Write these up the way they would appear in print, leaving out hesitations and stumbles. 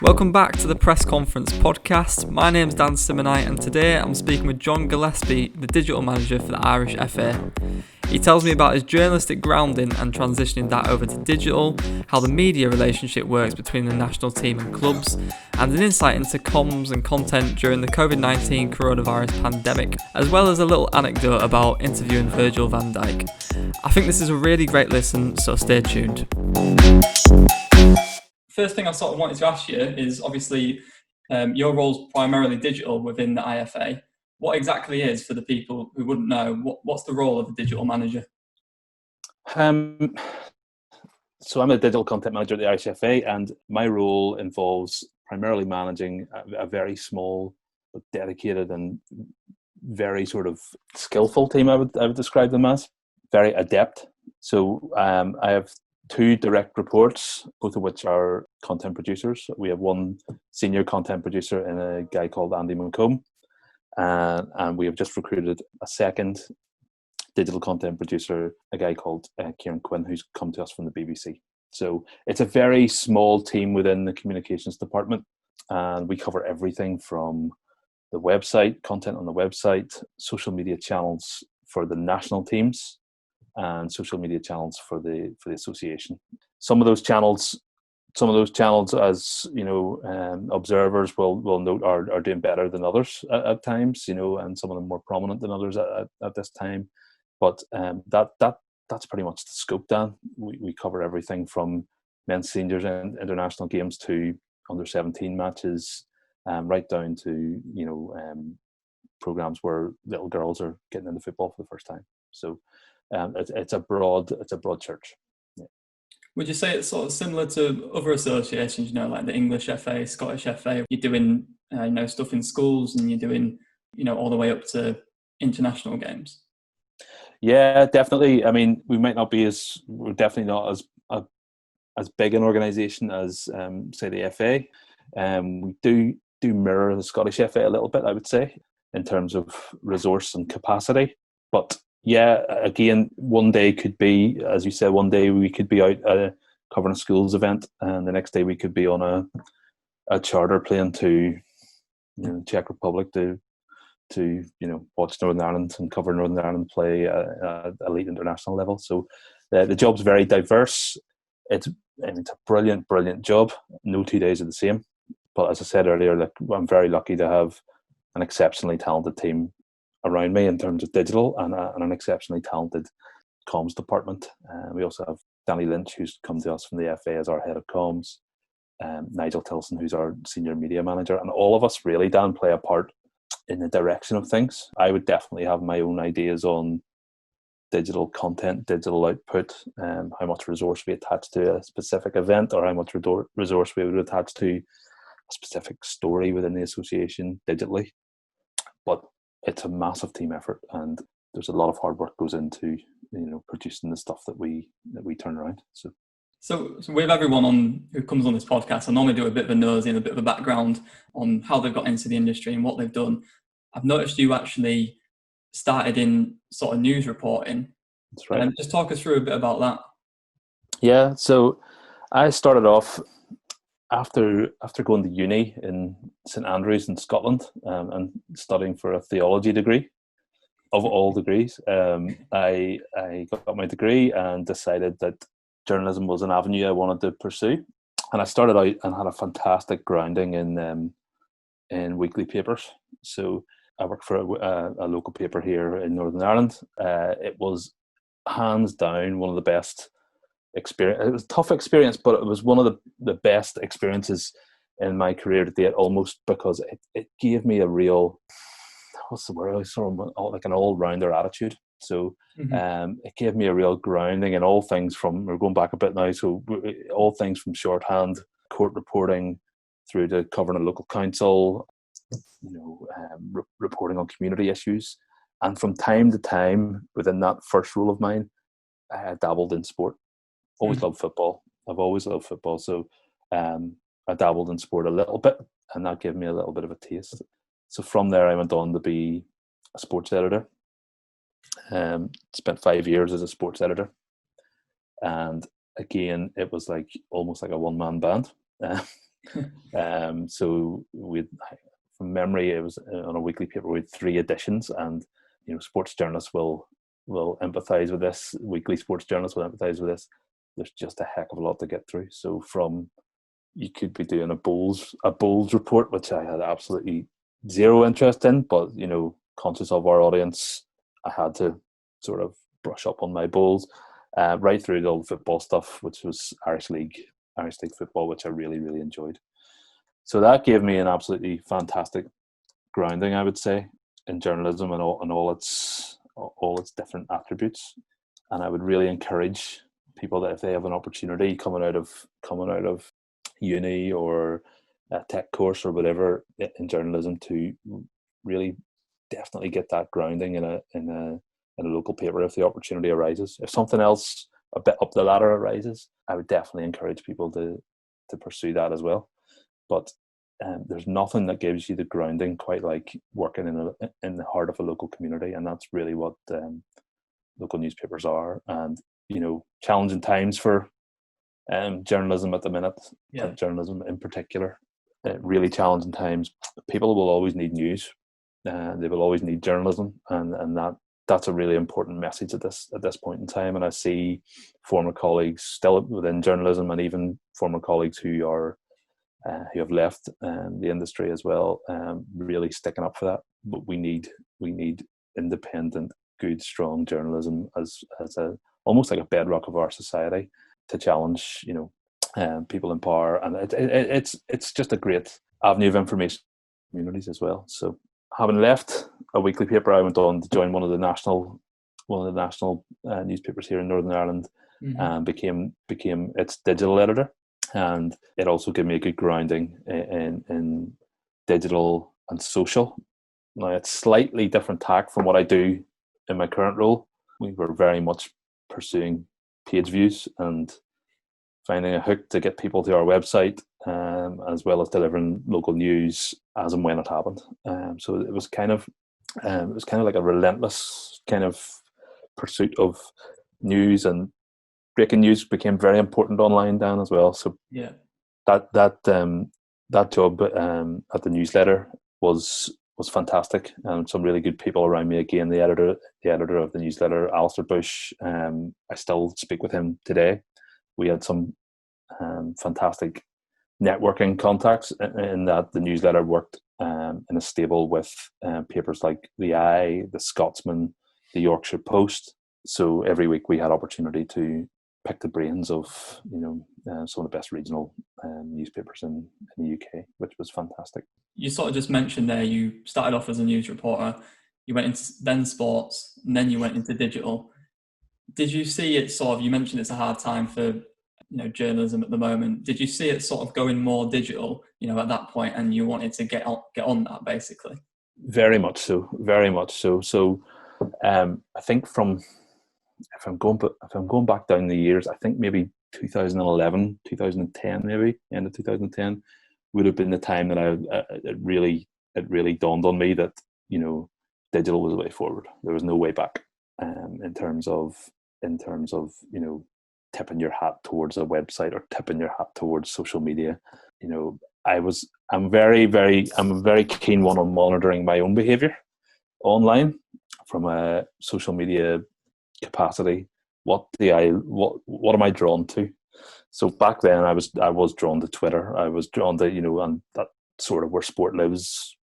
Welcome back to the Press Conference podcast. My name's Dan Simmonite and today I'm speaking with John Gillespie, the digital manager for the Irish FA. He tells me about his journalistic grounding and transitioning that over to digital, how the media relationship works between the national team and clubs, and an insight into comms and content during the COVID-19 coronavirus pandemic, as well as a little anecdote about interviewing Virgil Van Dijk. I think this is a really great listen, so stay tuned. First thing I sort of wanted to ask you is obviously your role's primarily digital within the IFA. What exactly is, for the people who wouldn't know, what's the role of a digital manager? So I'm a digital content manager at the Irish FA, and my role involves primarily managing a very small but dedicated and very sort of skillful team. I would describe them as very adept. So I have two direct reports, both of which are content producers. We have one senior content producer and a guy called anecdote. And we have just recruited a second digital content producer, a guy called Kieran Quinn, who's come to us from the BBC. So it's a very small team within the communications department, and we cover everything from the website, content on the website, social media channels for the national teams, and social media channels for the association. Some of those channels, as you know, observers will note are doing better than others at times, you know, and some of them more prominent than others at this time. But that's pretty much the scope, Dan. We cover everything from men's seniors and international games to under-17 matches, right down to, you know, programs where little girls are getting into football for the first time. So it's a broad church. Yeah. Would you say it's sort of similar to other associations, you know, like the English FA, Scottish FA? You're doing, stuff in schools, and you're doing, all the way up to international games. Yeah, definitely. I mean, we're definitely not as big an organisation as say the FA. We do mirror the Scottish FA a little bit, I would say, in terms of resource and capacity. But yeah, again, one day could be, as you said, one day we could be out covering a schools event, and the next day we could be on a charter plane to Czech Republic to watch Northern Ireland and cover Northern Ireland play at elite international level. So the job's very diverse. It's a brilliant job. No 2 days are the same. But as I said earlier, I'm very lucky to have an exceptionally talented team around me in terms of digital, and an exceptionally talented comms department. We also have Danny Lynch, who's come to us from the FA as our head of comms, Nigel Tilson, who's our senior media manager, and all of us really, Dan, play a part in the direction of things. I would definitely have my own ideas on digital content, digital output, how much resource we attach to a specific event, or how much resource we would attach to a specific story within the association digitally. But it's a massive team effort, and there's a lot of hard work goes into producing the stuff that we turn around. So with everyone who comes on this podcast, I normally do a bit of a nosy and a bit of a background on how they've got into the industry and what they've done. I've noticed you actually started in sort of news reporting. That's right. Just talk us through a bit about that. Yeah, so I started off after going to uni in St Andrews in Scotland, and studying for a theology degree, of all degrees. I got my degree and decided that journalism was an avenue I wanted to pursue, and I started out and had a fantastic grounding in weekly papers. So I worked for a local paper here in Northern Ireland. It was hands down one of the best experience. It was a tough experience, but it was one of the best experiences in my career to date, almost, because it gave me a real, what's the word, sort of like an all-rounder attitude. So it gave me a real grounding in all things from, we're going back a bit now, so all things from shorthand, court reporting, through to covering a local council, reporting on community issues. And from time to time, within that first role of mine, I dabbled in sport. Always loved football. I've always loved football. So I dabbled in sport a little bit, and that gave me a little bit of a taste. So from there, I went on to be a sports editor. Spent 5 years as a sports editor. And again, it was like almost like a one-man band. So from memory, it was on a weekly paper with 3 editions, and sports journalists will empathise with this. Weekly sports journalists will empathise with this. There's just a heck of a lot to get through. So you could be doing a Bulls report, which I had absolutely zero interest in, but conscious of our audience, I had to sort of brush up on my Bulls, right through to all the football stuff, which was Irish League football, which I really, really enjoyed. So that gave me an absolutely fantastic grounding, I would say, in journalism and all its different attributes. And I would really encourage people that if they have an opportunity coming out of uni or a tech course or whatever in journalism, to really definitely get that grounding in a local paper if the opportunity arises. If something else a bit up the ladder arises, I would definitely encourage people to pursue that as well. But there's nothing that gives you the grounding quite like working in the heart of a local community, and that's really what local newspapers are. And challenging times for journalism at the minute, print journalism in particular, really challenging times. People will always need news, they will always need journalism, and that's a really important message at this point in time. And I see former colleagues still within journalism, and even former colleagues who have left the industry as well, really sticking up for that. But we need independent, good, strong journalism as a almost like a bedrock of our society to challenge people in power, and it's just a great avenue of information communities as well. So having left a weekly paper, I went on to join one of the national newspapers here in Northern Ireland, and became its digital editor. And it also gave me a good grounding in digital and social. Now, it's slightly different tack from what I do in my current role. We were very much pursuing page views and finding a hook to get people to our website, as well as delivering local news as and when it happened. So it was kind of like a relentless kind of pursuit of news, and breaking news became very important online, Dan, as well. So that job at the newsletter was fantastic, and some really good people around me. Again, the editor of the newsletter, Alistair Bush, I still speak with him today. We had some fantastic networking contacts in that the newsletter worked in a stable with papers like the Eye, the Scotsman, the Yorkshire Post. So every week we had opportunity to pick the brains of some of the best regional newspapers in the UK, which was fantastic. You sort of just mentioned there, you started off as a news reporter, you went into then sports, and then you went into digital. Did you see it sort of, you mentioned it's a hard time for journalism at the moment. Did you see it sort of going more digital, at that point, and you wanted to get on that basically? Very much so. So I think if I'm going back down the years, I think maybe 2011, 2010, maybe end of 2010 would have been the time that it really dawned on me that digital was the way forward. There was no way back, in terms of tipping your hat towards a website or tipping your hat towards social media. I'm a very keen one on monitoring my own behavior online from a social media capacity. What am I drawn to? So back then I was drawn to Twitter. I was drawn to and that sort of where sport lives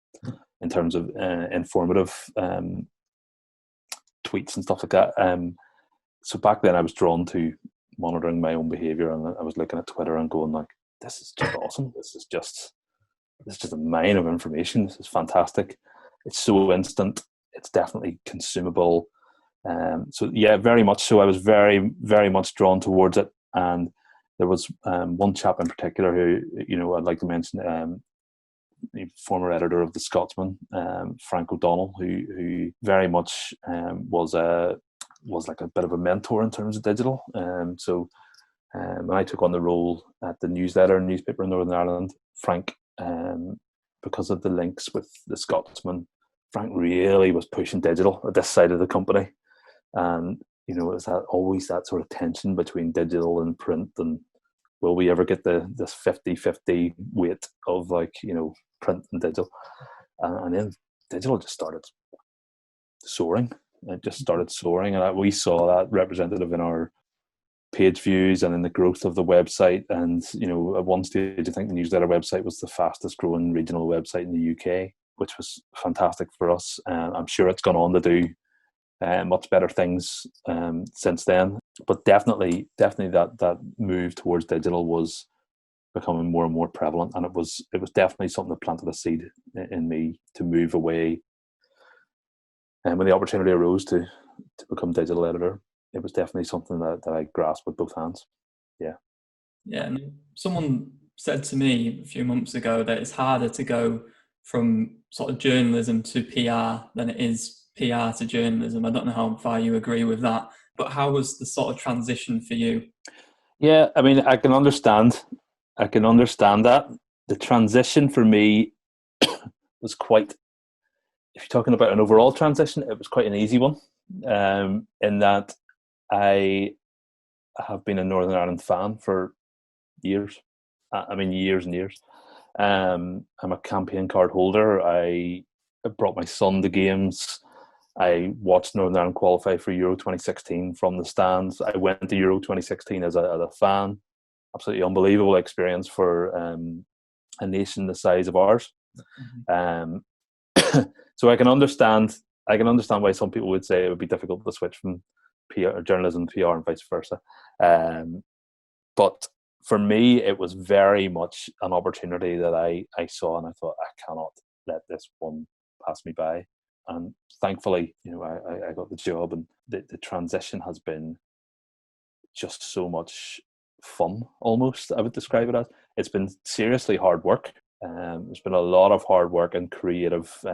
in terms of informative tweets and stuff like that. So back then I was drawn to monitoring my own behavior, and I was looking at Twitter and going like, this is just awesome. This is just a mine of information. This is fantastic. It's so instant. It's definitely consumable. So yeah, very much so. I was very, very much drawn towards it. And there was one chap in particular who, I'd like to mention, the former editor of the Scotsman, Frank O'Donnell, who very much was like a bit of a mentor in terms of digital. So when I took on the role at the newspaper in Northern Ireland, Frank, because of the links with the Scotsman, Frank really was pushing digital at this side of the company. And is that always that sort of tension between digital and print, and will we ever get this 50-50 weight of print and digital? And then digital just started soaring. It just started soaring, and we saw that representative in our page views and in the growth of the website. And at one stage, I think the newsletter website was the fastest growing regional website in the UK, which was fantastic for us. I'm sure it's gone on to do much better things since then. But definitely that move towards digital was becoming more and more prevalent, and it was definitely something that planted a seed in me to move away. And when the opportunity arose to become digital editor, it was definitely something that I grasped with both hands. Yeah. Yeah, and someone said to me a few months ago that it's harder to go from sort of journalism to PR than it is PR to journalism. I don't know how far you agree with that, but how was the sort of transition for you? Yeah, I mean, I can understand that. The transition for me was quite, if you're talking about an overall transition, it was quite an easy one, in that I have been a Northern Ireland fan for years. I mean, years and years. I'm a campaign card holder. I brought my son to games. I watched Northern Ireland qualify for Euro 2016 from the stands. I went to Euro 2016 as a fan. Absolutely unbelievable experience for a nation the size of ours. Mm-hmm. So I can understand why some people would say it would be difficult to switch from PR, journalism to PR and vice versa. But for me, it was very much an opportunity that I saw, and I thought, I cannot let this one pass me by. And thankfully, I got the job, and the transition has been just so much fun, almost, I would describe it as. It's been seriously hard work. There's been a lot of hard work and creative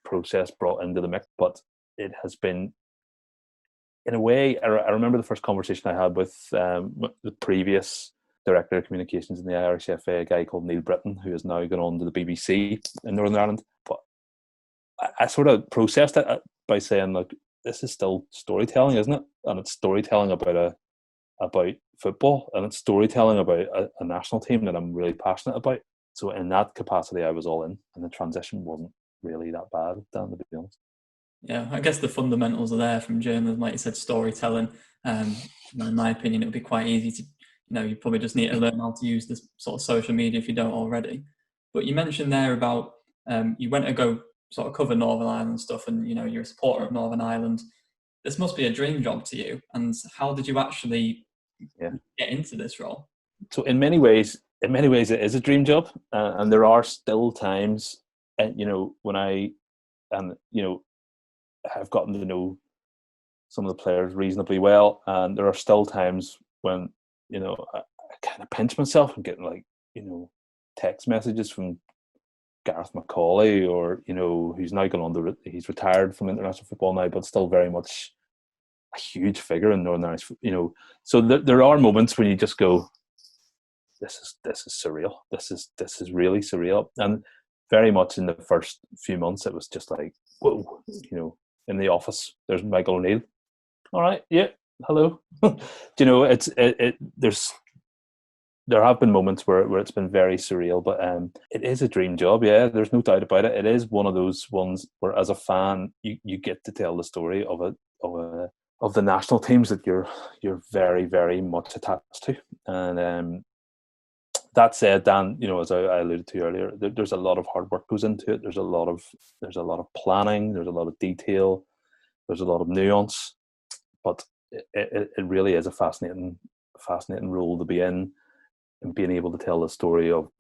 process brought into the mix, but it has been, in a way, I remember the first conversation I had with the previous director of communications in the Irish FA, a guy called Neil Britton, who has now gone on to the BBC in Northern Ireland. But I sort of processed it by saying, look, this is still storytelling, isn't it? And it's storytelling about football, and it's storytelling about a national team that I'm really passionate about. So in that capacity, I was all in, and the transition wasn't really that bad, Dan, to be honest. Yeah, I guess the fundamentals are there from journalism, like you said, storytelling. In my opinion, it would be quite easy to, you probably just need to learn how to use this sort of social media if you don't already. But you mentioned there about you went to go sort of cover Northern Ireland stuff, and you're a supporter of Northern Ireland. This must be a dream job to you. And how did you actually get into this role? So in many ways, it is a dream job, and there are still times, when I've gotten to know some of the players reasonably well, and there are still times when I kind of pinch myself and getting text messages from Gareth McCauley, or who's now gone on to he's retired from international football now, but still very much a huge figure in Northern Irish. So there are moments when you just go, this is surreal. This is really surreal. And very much in the first few months, it was just like, whoa, in the office, there's Michael O'Neill. All right, yeah, hello. There have been moments where it's been very surreal, but it is a dream job. Yeah, there's no doubt about it. It is one of those ones where, as a fan, you get to tell the story of the national teams that you're very, very much attached to. And that said, Dan, as I alluded to earlier, there's a lot of hard work goes into it. There's a lot of planning. There's a lot of detail. There's a lot of nuance. But it really is a fascinating role to be in, and being able to tell the story of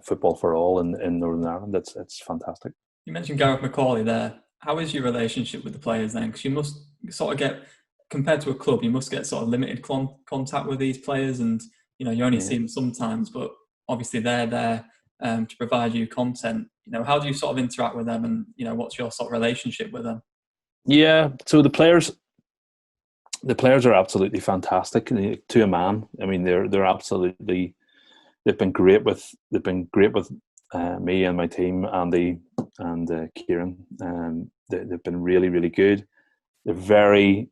football for all in Northern Ireland. It's fantastic. You mentioned Gareth McCauley there. How is your relationship with the players then? Because you must sort of get, compared to a club, you must get sort of limited contact with these players, and you only see them sometimes, but obviously they're there to provide you content. How do you sort of interact with them, and what's your sort of relationship with them? Yeah, so the players are absolutely fantastic to a man. I mean, they're absolutely, they've been great with me and my team, Andy and Kieran. They've been really, really good. they're very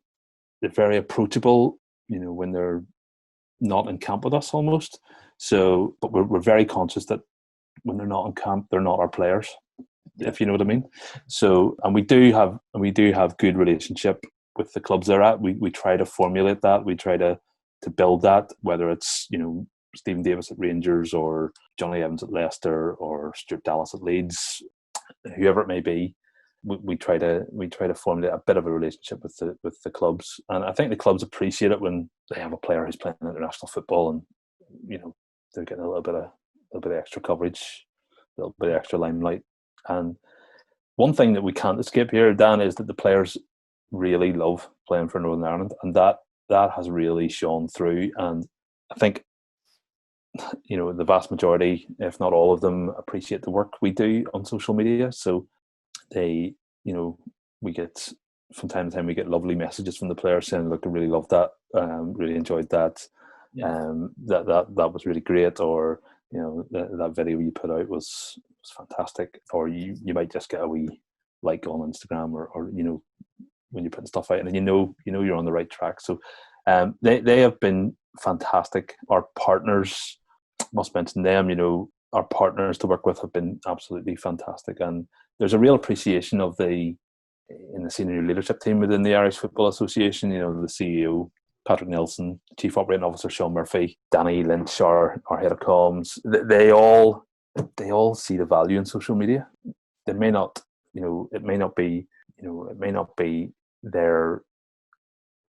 approachable, when they're not in camp with us almost. So, but we're very conscious that when they're not in camp, they're not our players, if you know what I mean. So, and we do have good relationship with the clubs they're at. We try to formulate that. We try to build that, whether it's, Stephen Davis at Rangers or Johnny Evans at Leicester or Stuart Dallas at Leeds, whoever it may be. We try to formulate a bit of a relationship with the clubs, and I think the clubs appreciate it when they have a player who's playing international football, and they're getting a little bit of extra coverage, a little bit of extra limelight. And one thing that we can't escape here, Dan, is that the players really love playing for Northern Ireland, and that has really shone through. And I think the vast majority, if not all of them, appreciate the work we do on social media. So they, we get, from time to time, we get lovely messages from the players saying, look, I really loved that, really enjoyed that, that was really great, or that video you put out was fantastic, or you might just get a wee like on Instagram, or when you're putting stuff out, and then you're on the right track. So they have been fantastic. Our partners, must mention them, our partners to work with have been absolutely fantastic, and there's a real appreciation in the senior leadership team within the Irish Football Association. The CEO Patrick Nelson, Chief Operating Officer Sean Murphy, Danny Lynch, our head of comms. They all see the value in social media. They may not, it may not be their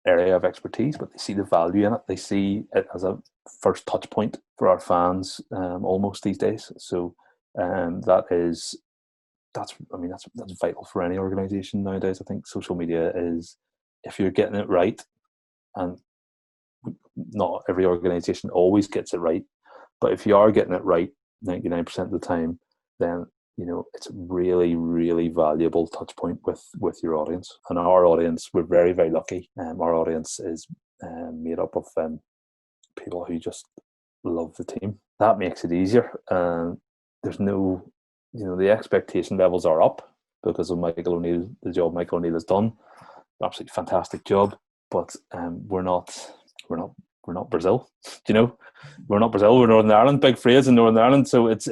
area of expertise, but they see the value in it. They see it as a first touch point for our fans, almost these days. So that's vital for any organisation nowadays. I think social media is, if you're getting it right, and not every organisation always gets it right, but if you are getting it right 99% of the time, then it's a really, really valuable touch point with your audience. And our audience, we're very, very lucky. Our audience is made up of people who just love the team. That makes it easier. There's no, the expectation levels are up because of Michael O'Neill, the job Michael O'Neill has done. Absolutely fantastic job. But we're not Brazil. We're not Brazil. We're Northern Ireland. Big phrase in Northern Ireland. So it's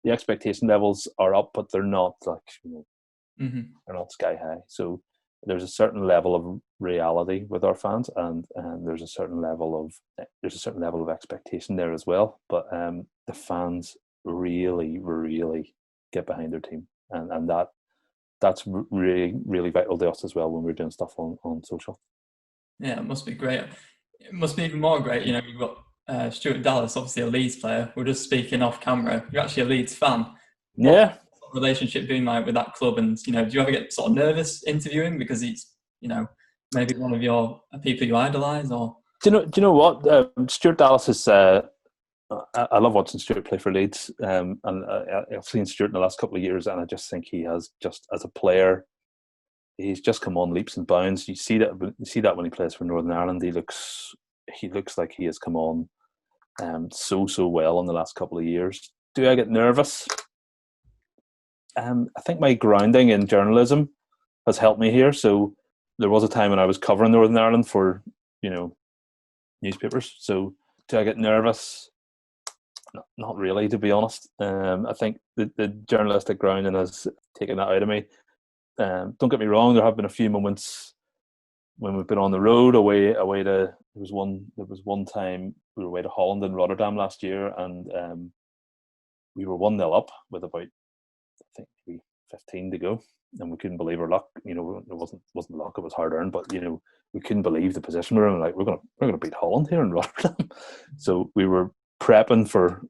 the expectation levels are up, but they're not they're not sky high. So there's a certain level of reality with our fans, and there's a certain level of expectation there as well. But the fans really, really get behind their team, and that's really, really vital to us as well when we're doing stuff on social. Yeah, it must be great. It must be even more great. You've got Stuart Dallas, obviously a Leeds player. We're just speaking off camera. You're actually a Leeds fan. Yeah. What's the relationship been like with that club? And do you ever get sort of nervous interviewing because he's maybe one of your people you idolise? Or do you know what? Stuart Dallas is. I love watching Stuart play for Leeds, and I've seen Stuart in the last couple of years, and I just think he has, just as a player, he's just come on leaps and bounds. You see that when he plays for Northern Ireland. He looks like he has come on so well in the last couple of years. Do I get nervous? I think my grounding in journalism has helped me here. So there was a time when I was covering Northern Ireland for newspapers. So do I get nervous? Not really, to be honest. I think the journalistic grounding has taken that out of me. Don't get me wrong, there have been a few moments when we've been on the road away to. There was one time we were away to Holland and Rotterdam last year, and we were 1-0 up with about, I think, maybe 15 to go, and we couldn't believe our luck. It wasn't luck; it was hard earned. But we couldn't believe the position we were in. Like, we're gonna beat Holland here in Rotterdam. So we were prepping for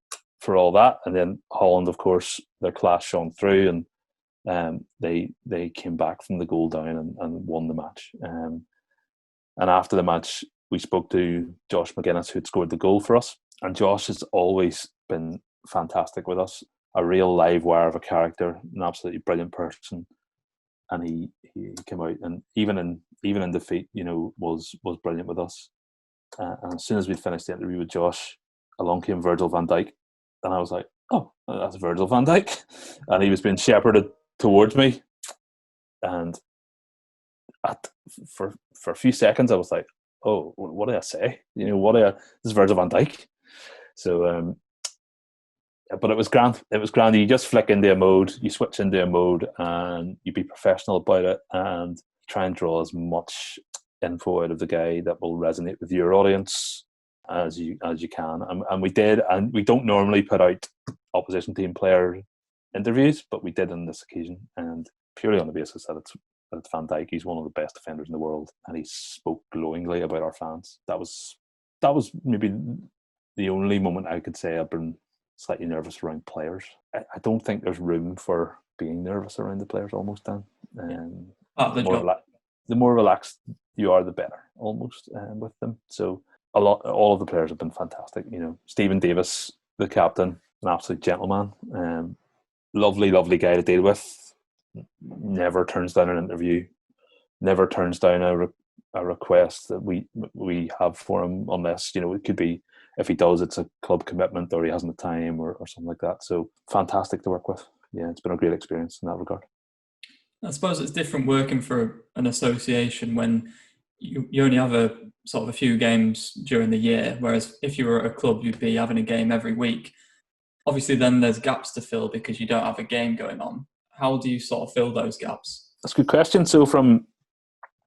all that, and then Holland, of course, their class shone through, and they came back from the goal down and won the match. And after the match, we spoke to Josh McGuinness, who'd scored the goal for us, and Josh has always been fantastic with us. A real live wire of a character, an absolutely brilliant person, and he came out, and even in defeat, was brilliant with us. And as soon as we'd finished the interview with Josh, along came Virgil Van Dijk, and I was like, "Oh, that's Virgil Van Dijk," and he was being shepherded towards me, and for a few seconds I was like, oh, what did I say? This is Virgil Van Dijk. So but it was grand. It was grand. You just flick into a mode, you switch into a mode, and you be professional about it, and try and draw as much info out of the guy that will resonate with your audience as you can. And we did. And we don't normally put out opposition team player interviews, but we did on this occasion, and purely on the basis that it's Van Dijk. He's one of the best defenders in the world, and he spoke glowingly about our fans. That was maybe the only moment I could say I've been slightly nervous around players. I don't think there's room for being nervous around the players almost, Dan. The more relaxed you are, the better almost with them. So all of the players have been fantastic. Stephen Davis, the captain, an absolute gentleman. Lovely guy to deal with. Never turns down an interview. Never turns down a request that we have for him, unless it could be, if he does, it's a club commitment or he hasn't the time or something like that. So fantastic to work with. Yeah, it's been a great experience in that regard. I suppose it's different working for an association when you only have a sort of a few games during the year, whereas if you were at a club, you'd be having a game every week. Obviously, then there's gaps to fill because you don't have a game going on. How do you sort of fill those gaps? That's a good question. So from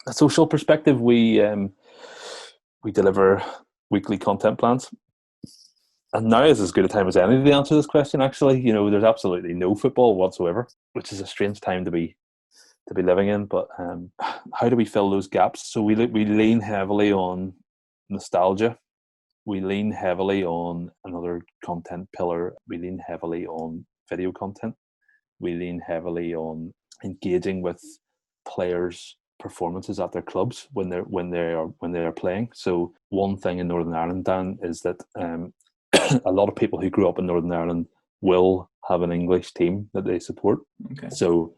a social perspective, we deliver weekly content plans. And now is as good a time as any to answer this question, actually. There's absolutely no football whatsoever, which is a strange time to be living in. But how do we fill those gaps? So we lean heavily on nostalgia. We lean heavily on another content pillar. We lean heavily on video content. We lean heavily on engaging with players' performances at their clubs when they are playing. So one thing in Northern Ireland, Dan, is that a lot of people who grew up in Northern Ireland will have an English team that they support. Okay. So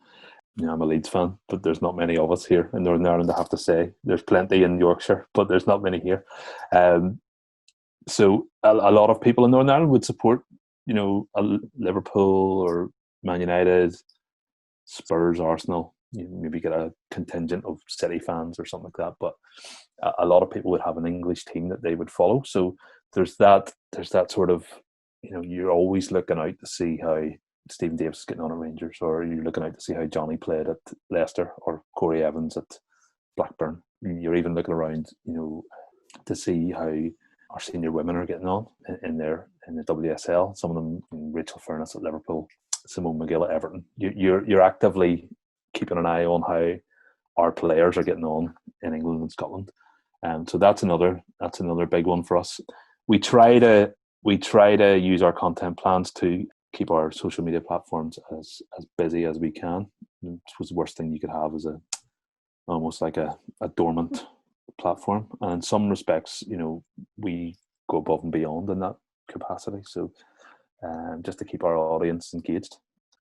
I'm a Leeds fan, but there's not many of us here in Northern Ireland, I have to say. There's plenty in Yorkshire, but there's not many here. So a lot of people in Northern Ireland would support, Liverpool or Man United, Spurs, Arsenal. Maybe get a contingent of City fans or something like that. But a lot of people would have an English team that they would follow. So there's that sort of, you're always looking out to see how Stephen Davis is getting on at Rangers, or you're looking out to see how Johnny played at Leicester, or Corey Evans at Blackburn. You're even looking around, to see how our senior women are getting on in the WSL. Some of them, Rachel Furness at Liverpool, Simone McGill at Everton. You're actively keeping an eye on how our players are getting on in England and Scotland. So that's another big one for us. We try to use our content plans to keep our social media platforms as busy as we can. It was the worst thing you could have is almost like a dormant platform. And in some respects, we go above and beyond in that capacity. So just to keep our audience engaged.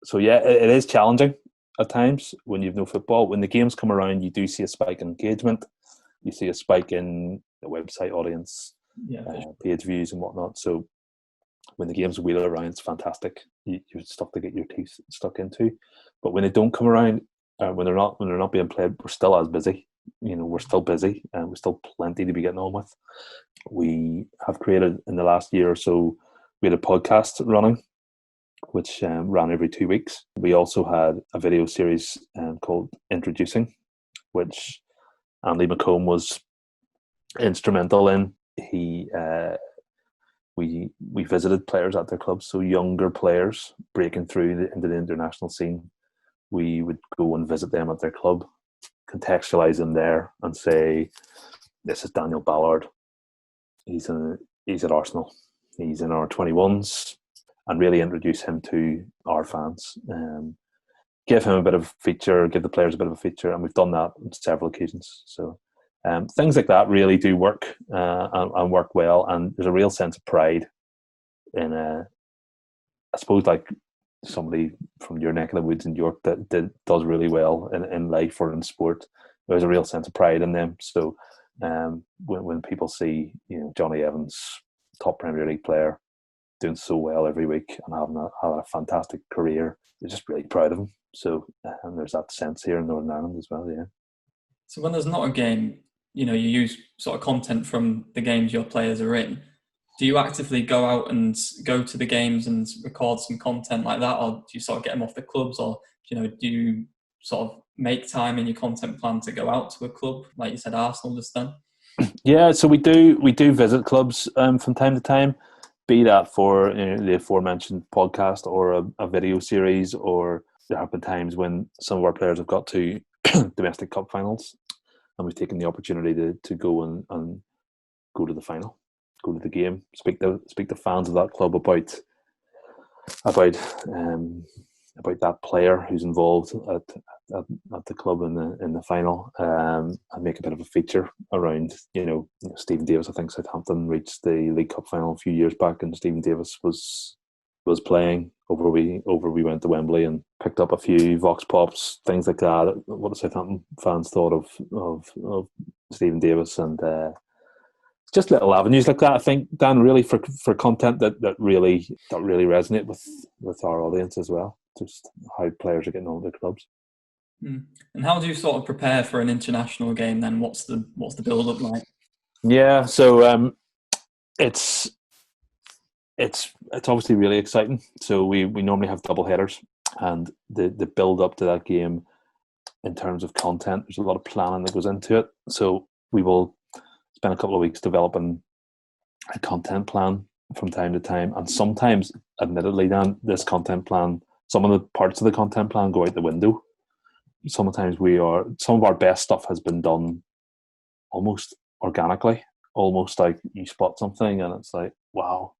So yeah, it is challenging at times when you've no football. When the games come around, you do see a spike in engagement. You see a spike in the website audience, page views and whatnot. So when the games wheel around, it's fantastic. You're stuff to get your teeth stuck into. But when they don't come around, when they're not being played, we're still as busy. We're still busy, and we're still plenty to be getting on with. We have created in the last year or so, we had a podcast running, which ran every 2 weeks. We also had a video series called Introducing, which Andy McComb was instrumental in. We visited players at their clubs, so younger players breaking through into the international scene. We would go and visit them at their club, contextualize them there, and say, "This is Daniel Ballard. He's at Arsenal. He's in our 21s," and really introduce him to our fans. Give him a bit of a feature, give the players a bit of a feature, and we've done that on several occasions. So things like that really do work and work well, and there's a real sense of pride in I suppose like somebody from your neck of the woods in York that does really well in life or in sport. There's a real sense of pride in them. So when people see Johnny Evans, top Premier League player, doing so well every week and having a fantastic career, they're just really proud of him. So and there's that sense here in Northern Ireland as well. Yeah. So when there's not a game, you use sort of content from the games your players are in. Do you actively go out and go to the games and record some content like that, or do you sort of get them off the clubs, or do you sort of make time in your content plan to go out to a club, like you said, Arsenal just then? Yeah, so we do visit clubs from time to time, be that for the aforementioned podcast or a video series, or there have been times when some of our players have got to domestic cup finals, and we've taken the opportunity to go and go to the final, go to the game, speak to fans of that club about um, about that player who's involved at the club in the final, and make a bit of a feature around Stephen Davis. I think Southampton reached the League Cup final a few years back, and Stephen Davis was playing over. We went to Wembley and picked up a few vox pops, things like that. What the Southampton fans thought of Stephen Davis, and just little avenues like that. I think, Dan, really for content that really resonate with our audience as well. Just how players are getting on with their clubs. And how do you sort of prepare for an international game then? What's the build up like? Yeah, so it's obviously really exciting. So we normally have double headers, and the build up to that game in terms of content, there's a lot of planning that goes into it. So we will spend a couple of weeks developing a content plan from time to time, and sometimes, admittedly, Dan, this content plan, some of the parts of the content plan go out the window. Sometimes some of our best stuff has been done almost organically, almost like you spot something and it's like, wow,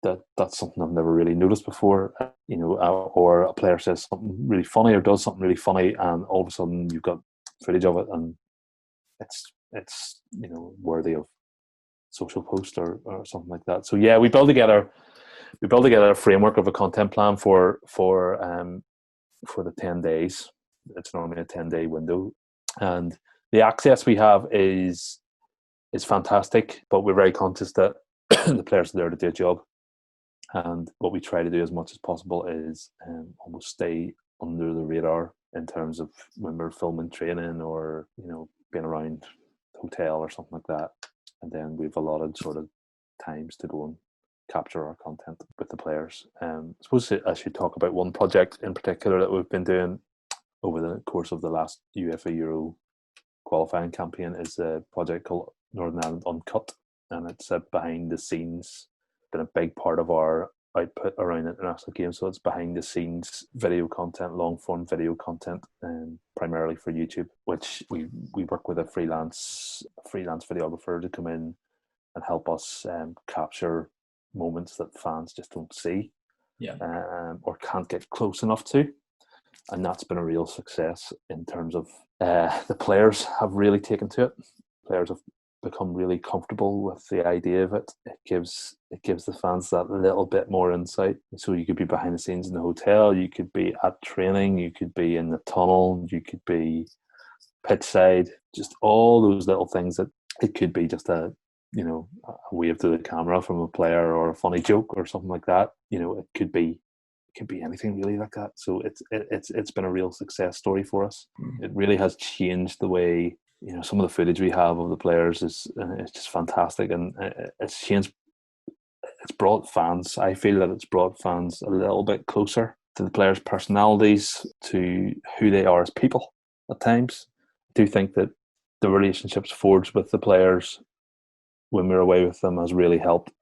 that's something I've never really noticed before, or a player says something really funny or does something really funny, and all of a sudden you've got footage of it, and it's worthy of social post or something like that. So yeah, we build together a framework of a content plan for the 10 days. It's normally a 10-day window, and the access we have is fantastic, but we're very conscious that the players are there to do a job, and what we try to do as much as possible is almost stay under the radar in terms of when we're filming training or being around the hotel or something like that, and then we've allotted sort of times to go and capture our content with the players. I suppose I should talk about one project in particular that we've been doing over the course of the last UEFA Euro qualifying campaign. Is a project called Northern Ireland Uncut, and it's a behind the scenes, been a big part of our output around international games. So it's behind the scenes video content, long form video content, primarily for YouTube, which we work with a freelance videographer to come in and help us capture moments that fans just don't see, or can't get close enough to. And that's been a real success in terms of the players have really taken to it. Players have become really comfortable with the idea of it. It gives the fans that little bit more insight. So you could be behind the scenes in the hotel, you could be at training, you could be in the tunnel, you could be pitch side, just all those little things that it could be just a wave to the camera from a player or a funny joke or something like that. It could be anything really like that. So it's been a real success story for us. It really has changed the way some of the footage we have of the players is it's just fantastic, and it's brought fans. I feel that it's brought fans a little bit closer to the players' personalities, to who they are as people. At times, I do think that the relationships forged with the players when we're away with them has really helped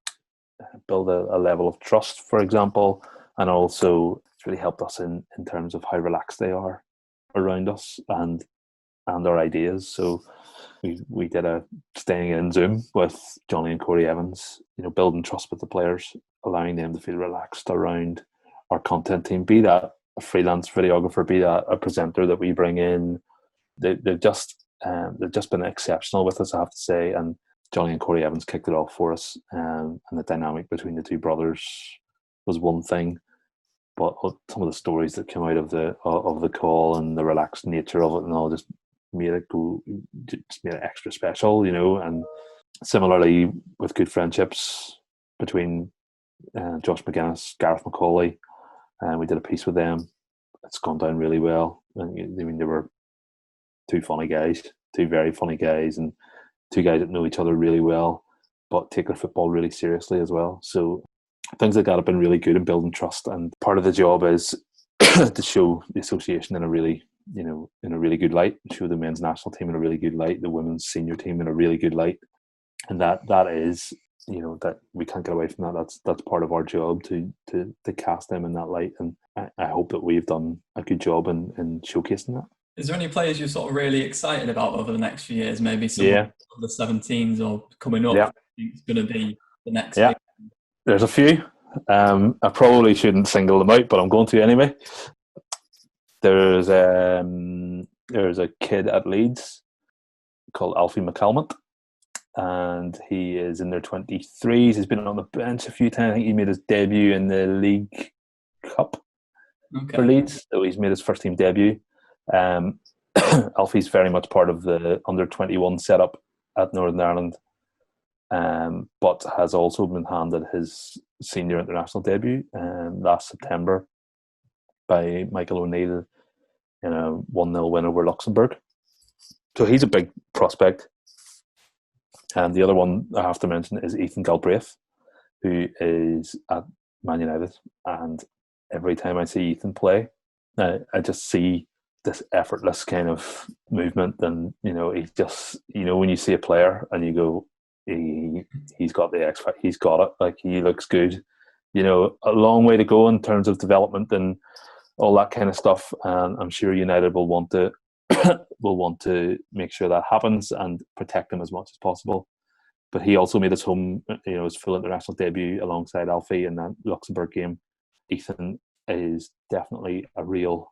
build a level of trust, for example. And also it's really helped us in terms of how relaxed they are around us and our ideas. So we did a staying in Zoom with Johnny and Corey Evans, building trust with the players, allowing them to feel relaxed around our content team, be that a freelance videographer, be that a presenter that we bring in. They've just been exceptional with us, I have to say. And Johnny and Corey Evans kicked it off for us, and the dynamic between the two brothers was one thing, but some of the stories that came out of the call and the relaxed nature of it and all just made it extra special, And similarly, with good friendships between Josh McGuinness, Gareth McCauley, and we did a piece with them. It's gone down really well. And I mean, they were two funny guys, two very funny guys, and two guys that know each other really well, but take their football really seriously as well. So things like that have been really good in building trust. And part of the job is to show the association in a really, in a really good light, show the men's national team in a really good light, the women's senior team in a really good light. And that is, that we can't get away from that. That's part of our job to cast them in that light. And I hope that we've done a good job in showcasing that. Is there any players you're sort of really excited about over the next few years? Maybe some of the 17s or coming up. Yeah. It's going to be the next. Yeah, there's a few. I probably shouldn't single them out, but I'm going to anyway. There's a kid at Leeds called Alfie McCalmont, and he is in their 23s. He's been on the bench a few times. I think he made his debut in the League Cup for Leeds, so he's made his first team debut. Alfie's very much part of the under-21 setup at Northern Ireland, but has also been handed his senior international debut last September by Michael O'Neill in a 1-0 win over Luxembourg. So he's a big prospect. And the other one I have to mention is Ethan Galbraith, who is at Man United. And every time I see Ethan play, I just see this effortless kind of movement. And, he just, when you see a player and you go, he's got the X factor, he's got it, like he looks good. A long way to go in terms of development and all that kind of stuff. And I'm sure United will want to make sure that happens and protect him as much as possible. But he also made his his full international debut alongside Alfie in that Luxembourg game. Ethan is definitely a real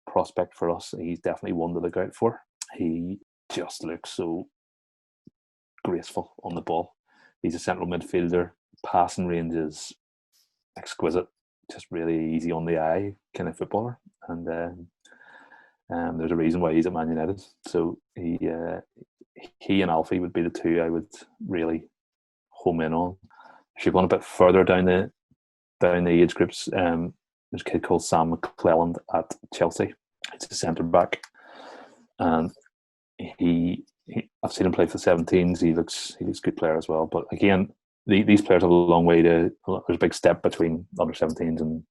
prospect for us. He's definitely one to look out for. He just looks so graceful on the ball. He's a central midfielder. Passing range is exquisite. Just really easy on the eye kind of footballer. And there's a reason why he's at Man United. So he and Alfie would be the two I would really home in on. If you're going a bit further down the age groups, there's a kid called Sam McClelland at Chelsea. It's a centre back, and I've seen him play for the 17s. He looks a good player as well. But again, these players have a long way to. There's a big step between under 17s and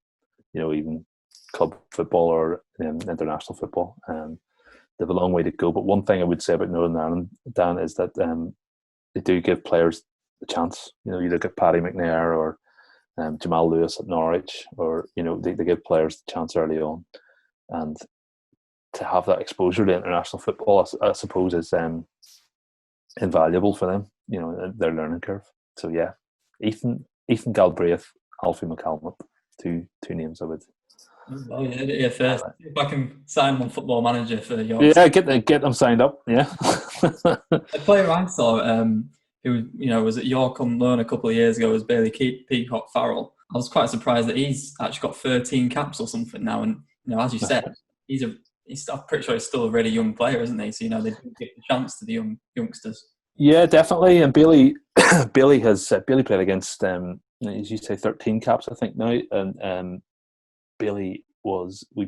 even club football or international football. They have a long way to go. But one thing I would say about Northern Ireland, Dan, is that they do give players a chance. You look at Paddy McNair or Jamal Lewis at Norwich, or they give players the chance early on, and to have that exposure to international football, I suppose, is invaluable for them. Their learning curve. So yeah, Ethan Galbraith, Alfie McCalmont, two names I would. Oh yeah, first. If I can sign on Football Manager for your get them signed up. Yeah, a player I saw who was at York on loan a couple of years ago was Bailey Peacock Farrell. I was quite surprised that he's actually got 13 caps or something now, and as you said, I'm pretty sure he's still a really young player, isn't he? So they do give the chance to the youngsters. Yeah, definitely. And Bailey played against as you say 13 caps I think now, and we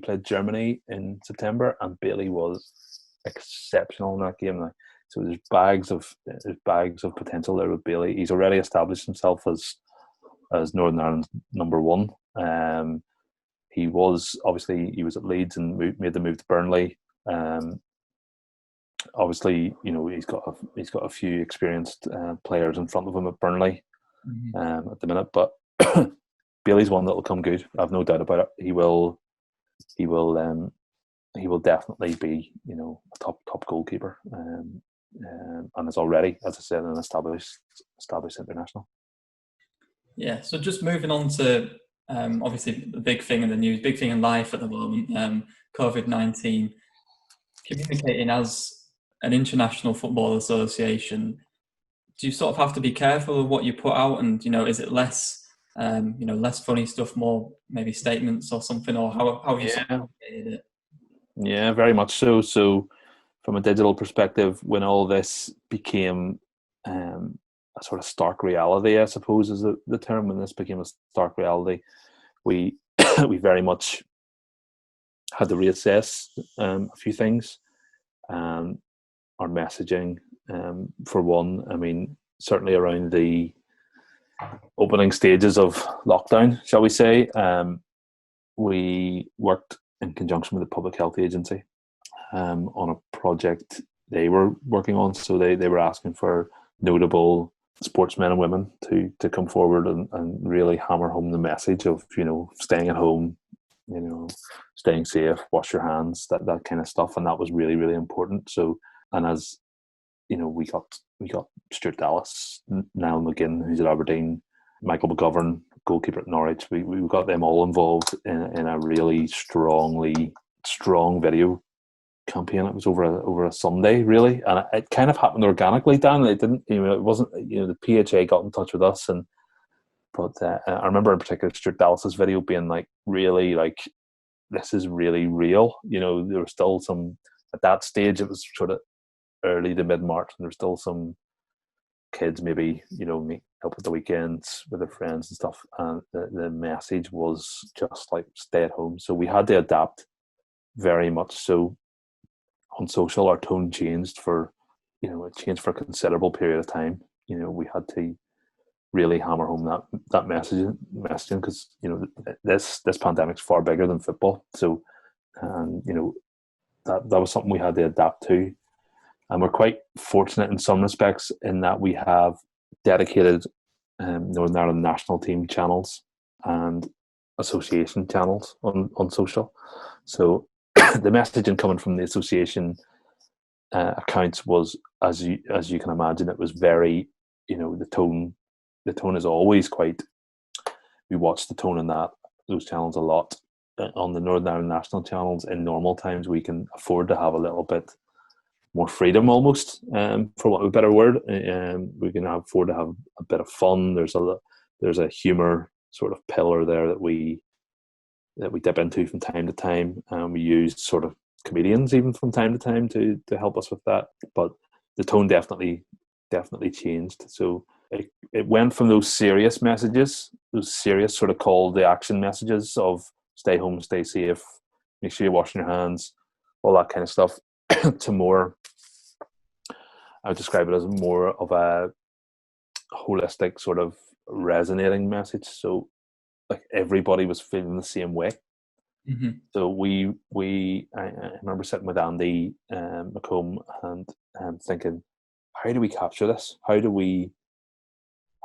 played Germany in September, and Bailey was exceptional in that game. So there's bags of potential there with Bailey. He's already established himself as Northern Ireland's number one. He was at Leeds and made the move to Burnley. Obviously, he's got a few experienced players in front of him at Burnley at the minute, but Bailey's one that will come good. I've no doubt about it. He will definitely be a top goalkeeper, and is already, as I said, an established international. Yeah. So just moving on to obviously the big thing in the news, big thing in life at the moment, COVID-19. Communicating as an international football association, do you sort of have to be careful of what you put out, and is it less less funny stuff, more maybe statements or something, or how have you sort of communicated it? Yeah, very much so. So from a digital perspective, when all this became a sort of stark reality, I suppose is the term, when this became a stark reality, we we very much had to reassess a few things. our messaging, for one. I mean, certainly around the opening stages of lockdown, shall we say, we worked in conjunction with the Public Health Agency on a project they were working on. So they were asking for notable sportsmen and women to come forward and really hammer home the message of, staying at home, staying safe, wash your hands, that kind of stuff. And that was really, really important. So, and as we got Stuart Dallas, Niall McGinn, who's at Aberdeen, Michael McGovern, goalkeeper at Norwich. We got them all involved in a really strong video campaign. It was over a Sunday, really, and it kind of happened organically, Dan. It didn't, it wasn't, the PHA got in touch with us, but I remember in particular Stuart Dallas's video being like, really, like, this is really real. There was still some, at that stage, it was sort of early to mid-March, and there's still some kids maybe, meet up at the weekends with their friends and stuff, and the message was just like, stay at home. So we had to adapt very much so. On social, our tone changed for a considerable period of time. We had to really hammer home that messaging because this pandemic's far bigger than football. So, that was something we had to adapt to. And we're quite fortunate in some respects in that we have dedicated Northern Ireland national team channels and association channels on social. So the messaging coming from the association accounts was, as you can imagine, it was very, the tone is always quite. We watch the tone in those channels a lot. On the Northern Ireland national channels, in normal times, we can afford to have a little bit more freedom, almost, for want of a better word. We can afford to have a bit of fun. There's a humor sort of pillar there that we dip into from time to time, and we use sort of comedians even from time to time to help us with that. But the tone definitely changed. So it went from those serious messages, those serious sort of call to action messages of stay home, stay safe, make sure you're washing your hands, all that kind of stuff, to more, I would describe it as more of a holistic sort of resonating message. So like everybody was feeling the same way. Mm-hmm. So I remember sitting with Andy McComb and thinking, how do we capture this? How do we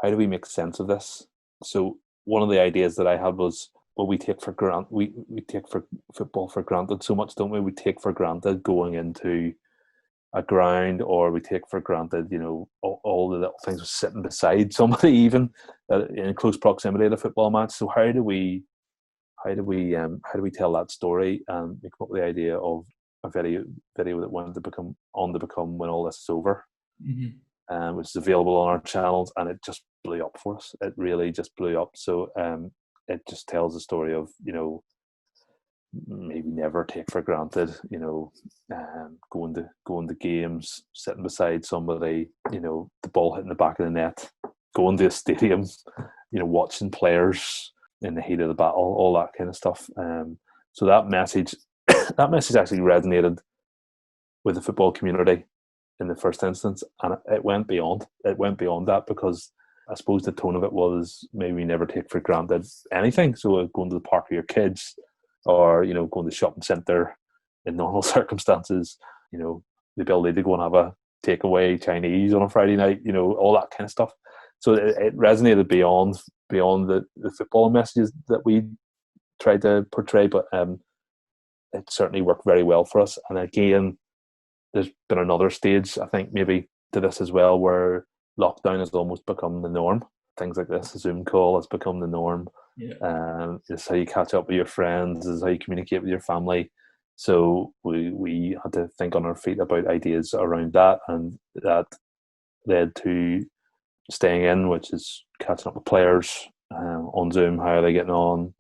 make sense of this? So one of the ideas that I had was, well, we take football for granted so much, don't we? We take for granted going into a ground, or we take for granted, all the little things, sitting beside somebody even in close proximity to a football match. So how do we tell that story and come up with the idea of a video that wanted to become when all this is over, mm-hmm. Which is available on our channels, and it just blew up for us. It really just blew up. So it just tells the story of maybe never take for granted, going to games, sitting beside somebody, the ball hitting the back of the net, going to a stadium, watching players in the heat of the battle, all that kind of stuff. So that message actually resonated with the football community in the first instance, and it went beyond that, because I suppose the tone of it was maybe never take for granted anything. So going to the park with your kids, or going to the shopping centre in normal circumstances, the ability to go and have a takeaway Chinese on a Friday night, all that kind of stuff. So it resonated beyond the football messages that we tried to portray, but it certainly worked very well for us. And again, there's been another stage, I think, maybe to this as well, where lockdown has almost become the norm. Things like this, a Zoom call, has become the norm. Yeah. It's how you catch up with your friends, is how you communicate with your family. So we had to think on our feet about ideas around that, and that led to staying in, which is catching up with players on Zoom. How are they getting on?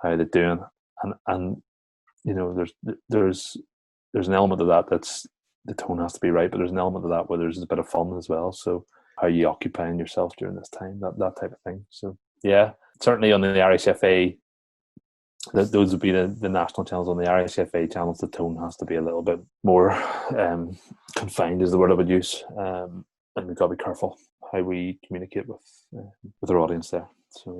How are they doing? And there's an element of that that's, the tone has to be right, but there's an element of that where there's a bit of fun as well. So how are you occupying yourself during this time? That type of thing. So yeah, certainly on the Irish FA those would be the national channels. On the Irish FA channels, the tone has to be a little bit more confined, is the word I would use, and we've got to be careful how we communicate with our audience there. So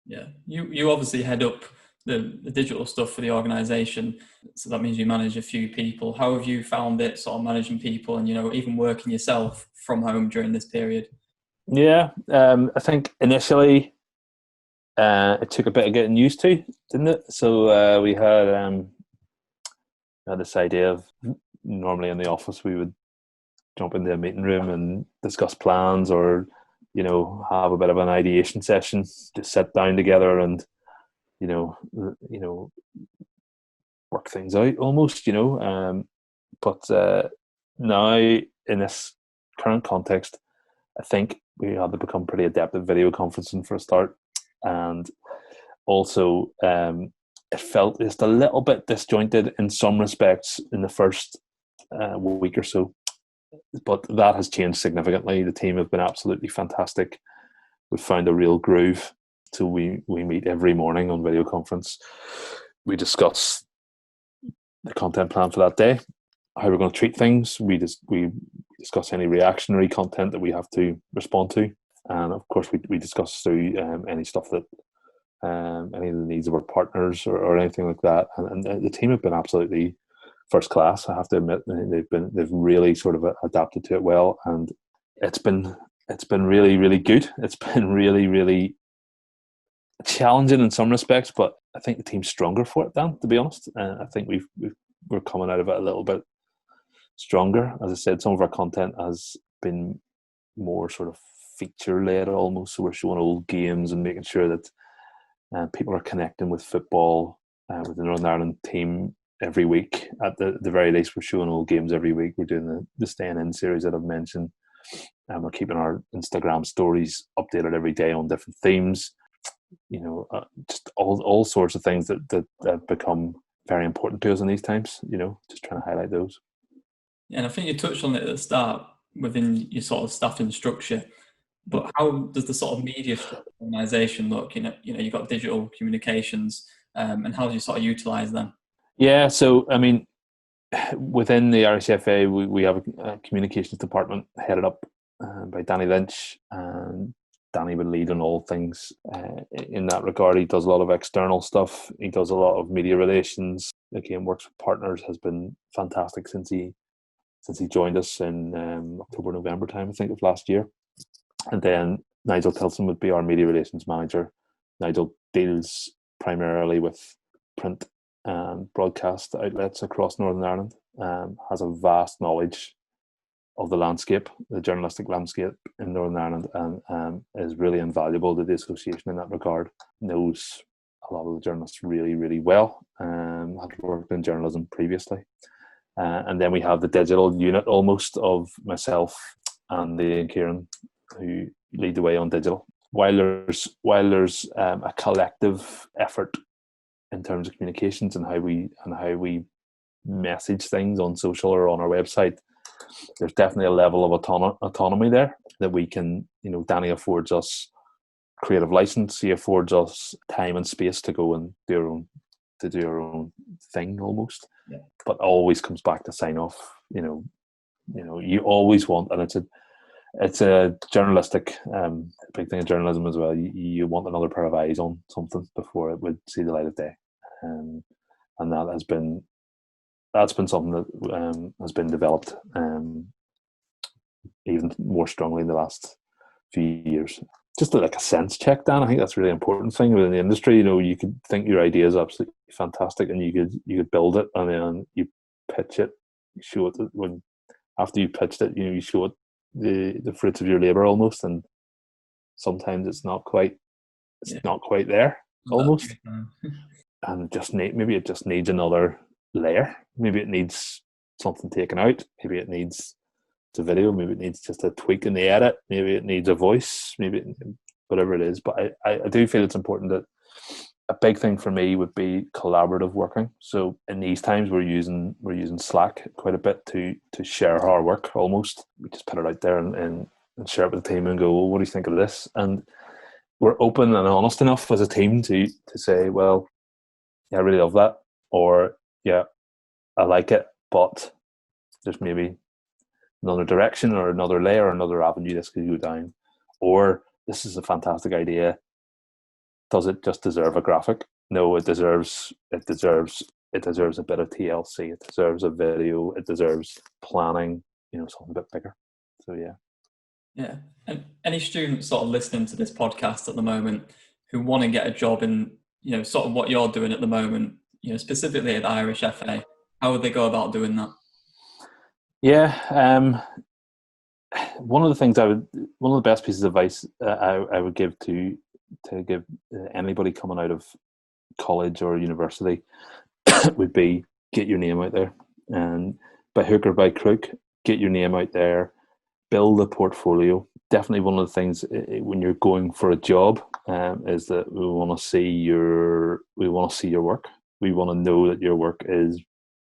yeah. You obviously head up the digital stuff for the organisation, so that means you manage a few people. How have you found it, sort of managing people, and even working yourself from home during this period? Yeah, I think initially it took a bit of getting used to, didn't it? So we had this idea of, normally in the office we would jump into a meeting room and discuss plans, or have a bit of an ideation session, just sit down together and work things out almost. But now in this current context, I think we had to become pretty adept at video conferencing for a start, and also it felt just a little bit disjointed in some respects in the first week or so, but that has changed significantly. The team have been absolutely fantastic. We've found a real groove. So we meet every morning on video conference. We discuss the content plan for that day, how we're going to treat things. We discuss any reactionary content that we have to respond to, and of course we discuss through any stuff that any of the needs of our partners or anything like that. And the team have been absolutely first class. I have to admit, they've really sort of adapted to it well, and it's been really, really good. It's been really, really challenging in some respects, but I think the team's stronger for it, Dan, to be honest. I think we're coming out of it a little bit stronger. As I said, some of our content has been more sort of feature led almost, so we're showing old games and making sure that people are connecting with football, with the Northern Ireland team every week. At the very least, we're showing old games every week. We're doing the Staying In series that I've mentioned, and we're keeping our Instagram stories updated every day on different themes. Just all sorts of things that have become very important to us in these times. Just trying to highlight those. Yeah, and I think you touched on it at the start within your sort of staffing structure. But how does the sort of media organisation look? You've got digital communications, and how do you sort of utilise them? Yeah, so I mean, within the Irish FA, we have a communications department headed up by Danny Lynch, and Danny would lead on all things in that regard. He does a lot of external stuff. He does a lot of media relations. Again, works with partners. Has been fantastic since he joined us in October, November time, I think, of last year. And then Nigel Tilson would be our media relations manager. Nigel deals primarily with print and broadcast outlets across Northern Ireland. Has a vast knowledge of the landscape, the journalistic landscape in Northern Ireland, and is really invaluable to the association in that regard. Knows a lot of the journalists really, really well. Had worked in journalism previously. And then we have the digital unit almost of myself and the Kieran, who lead the way on digital. While there's a collective effort in terms of communications and how we message things on social or on our website, there's definitely a level of autonomy there that we can, Danny affords us creative license. He affords us time and space to go and do our own thing almost. Yeah. But always comes back to sign off. You always want, and it's a journalistic big thing in journalism as well. You want another pair of eyes on something before it would see the light of day, and that's been something that has been developed even more strongly in the last few years. Just like a sense check, Dan. I think that's a really important thing within the industry. You could think your idea is absolutely fantastic, and you could build it, and then you pitch it, you show it when after you pitched it, you show it the fruits of your labor almost, and sometimes it's not quite there almost, and maybe it just needs another layer. Maybe it needs something taken out. Maybe it needs a video. Maybe it needs just a tweak in the edit. Maybe it needs a voice. Whatever it is. But I do feel it's important that a big thing for me would be collaborative working. So in these times, we're using Slack quite a bit to share our work. Almost, we just put it out there and share it with the team and go, well, what do you think of this? And we're open and honest enough as a team to say, well, yeah, I really love that, or yeah, I like it, but there's maybe another direction or another layer or another avenue this could go down, or this is a fantastic idea. Does it just deserve a graphic? No, it deserves a bit of TLC. It deserves a video. It deserves planning. Something a bit bigger. So yeah. Yeah. And any students sort of listening to this podcast at the moment who want to get a job in, sort of what you're doing at the moment, specifically at the Irish FA, how would they go about doing that? Yeah. One of the best pieces of advice I would give to give anybody coming out of college or university would be get your name out there, and by hook or by crook, get your name out there, build a portfolio. Definitely one of the things when you're going for a job is that we want to see your work. We want to know that your work is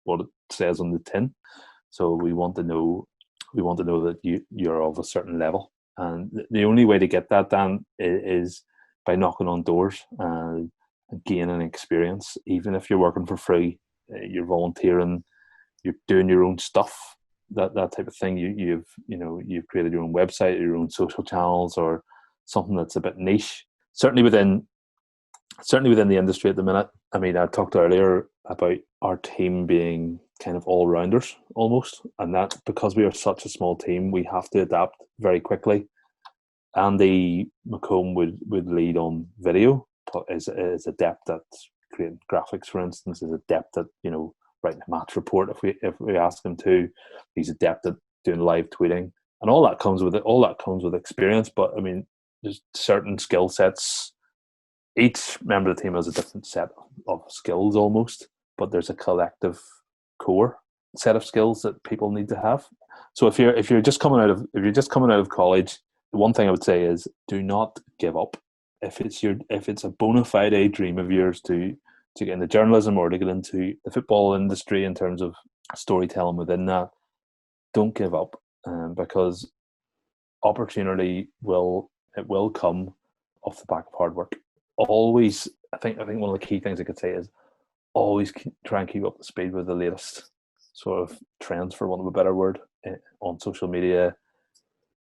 what it says on the tin. So we want to know that you're of a certain level, and the only way to get that, Dan, is by knocking on doors and gaining experience. Even if you're working for free, you're volunteering, you're doing your own stuff, that type of thing. You've created your own website, your own social channels, or something that's a bit niche. Certainly within the industry at the minute. I mean, I talked earlier about our team being kind of all rounders almost, and that because we are such a small team, we have to adapt very quickly. Andy McComb would lead on video, is adept at creating graphics, for instance, is adept at writing a match report if we ask him to. He's adept at doing live tweeting, and all that comes with experience. But I mean, there's certain skill sets. Each member of the team has a different set of skills almost, but there's a collective core set of skills that people need to have. So if you're just coming out of college, the one thing I would say is do not give up. If it's a bona fide dream of yours to get into journalism or to get into the football industry in terms of storytelling within that, don't give up, because opportunity will come off the back of hard work. Always, I think one of the key things I could say is always try and keep up to speed with the latest sort of trends, for want of a better word, on social media.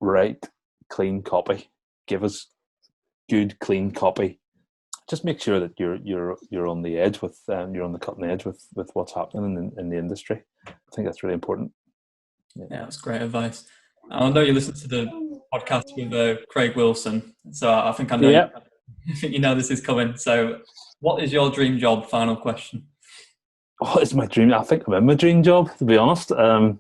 Write clean copy. Give us good, clean copy. Just make sure that you're on the edge with you're on the cutting edge with what's happening in the industry. I think that's really important. Yeah, that's great advice. I know you listen to the podcast with Craig Wilson, so I think I know. Yeah. I think you know this is coming. So, what is your dream job? Final question. What is my dream? I think I'm in my dream job, to be honest. I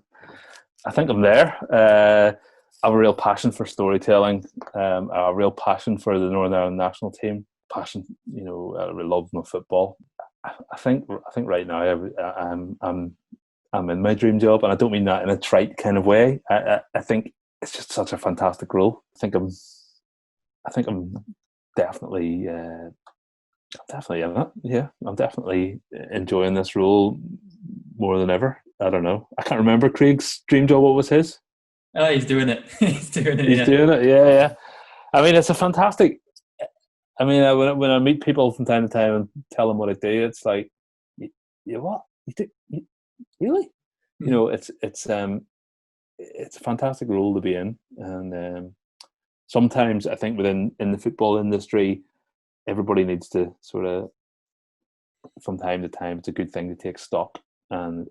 think I'm there. I have a real passion for storytelling, a real passion for the Northern Ireland national team, passion, a real love of football. I think right now I'm in my dream job, and I don't mean that in a trite kind of way. I think it's just such a fantastic role. I think I'm definitely in it. Yeah, I'm definitely enjoying this role more than ever. I don't know. I can't remember Craig's dream job. What was his? Oh, he's doing it. He's doing it. He's doing it. Yeah. I mean, it's a fantastic. I mean, when I meet people from time to time and tell them what I do, it's like, you what? You do? Really? It's a fantastic role to be in, and sometimes I think in the football industry, everybody needs to sort of, from time to time, it's a good thing to take stock and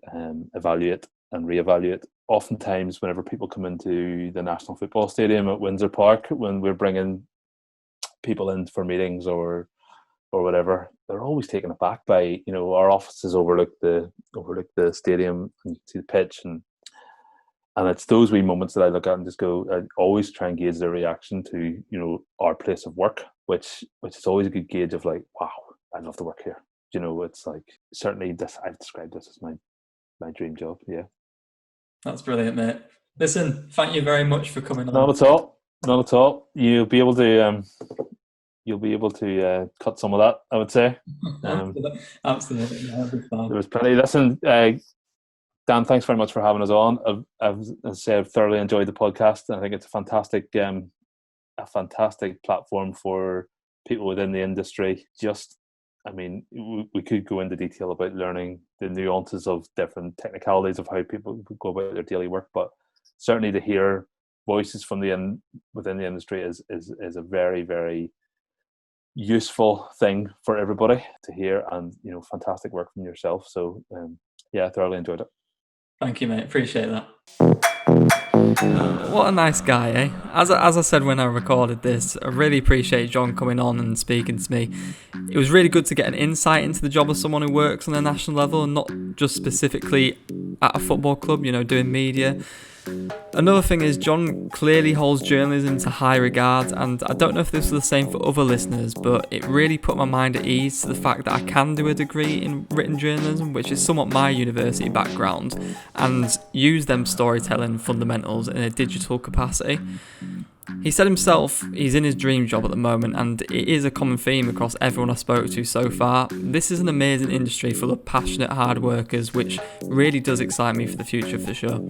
evaluate and reevaluate. Oftentimes, whenever people come into the National Football Stadium at Windsor Park, when we're bringing people in for meetings or whatever, they're always taken aback by our offices overlook the stadium, and you can see the pitch, and it's those wee moments that I look at and just go. I always try and gauge their reaction to our place of work, which is always a good gauge of like, wow, I love to work here. It's like, certainly this, I've described this as my dream job. Yeah, that's brilliant, mate. Listen, thank you very much for coming on. Not at all. You'll be able to cut some of that, I would say. Absolutely. Yeah, that'll be fine. There was plenty. Listen, Dan, thanks very much for having us on. As I say, I've thoroughly enjoyed the podcast. I think it's a fantastic platform for people within the industry. Just I mean, we could go into detail about learning the nuances of different technicalities of how people go about their daily work, but certainly to hear voices from within the industry is a very, very useful thing for everybody to hear, and fantastic work from yourself. So yeah, I thoroughly enjoyed it. Thank you, mate. Appreciate that. What a nice guy, eh? As I said when I recorded this, I really appreciate John coming on and speaking to me. It was really good to get an insight into the job of someone who works on a national level and not just specifically at a football club, doing media. Another thing is John clearly holds journalism to high regard, and I don't know if this is the same for other listeners, but it really put my mind at ease to the fact that I can do a degree in written journalism, which is somewhat my university background, and use them storytelling fundamentals in a digital capacity. He said himself he's in his dream job at the moment, and it is a common theme across everyone I spoke to so far. This is an amazing industry full of passionate hard workers, which really does excite me for the future for sure.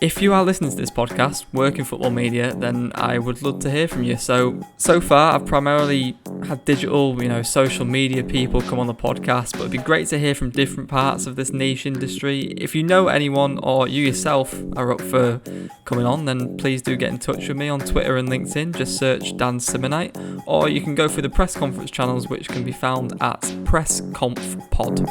If you are listening to this podcast, working football media, then I would love to hear from you. So far I've primarily had digital, social media people come on the podcast, but it'd be great to hear from different parts of this niche industry. If you know anyone or you yourself are up for coming on, then please do get in touch with me on Twitter and LinkedIn. Just search Dan Simmonite, or you can go through the press conference channels, which can be found at PressConfPod.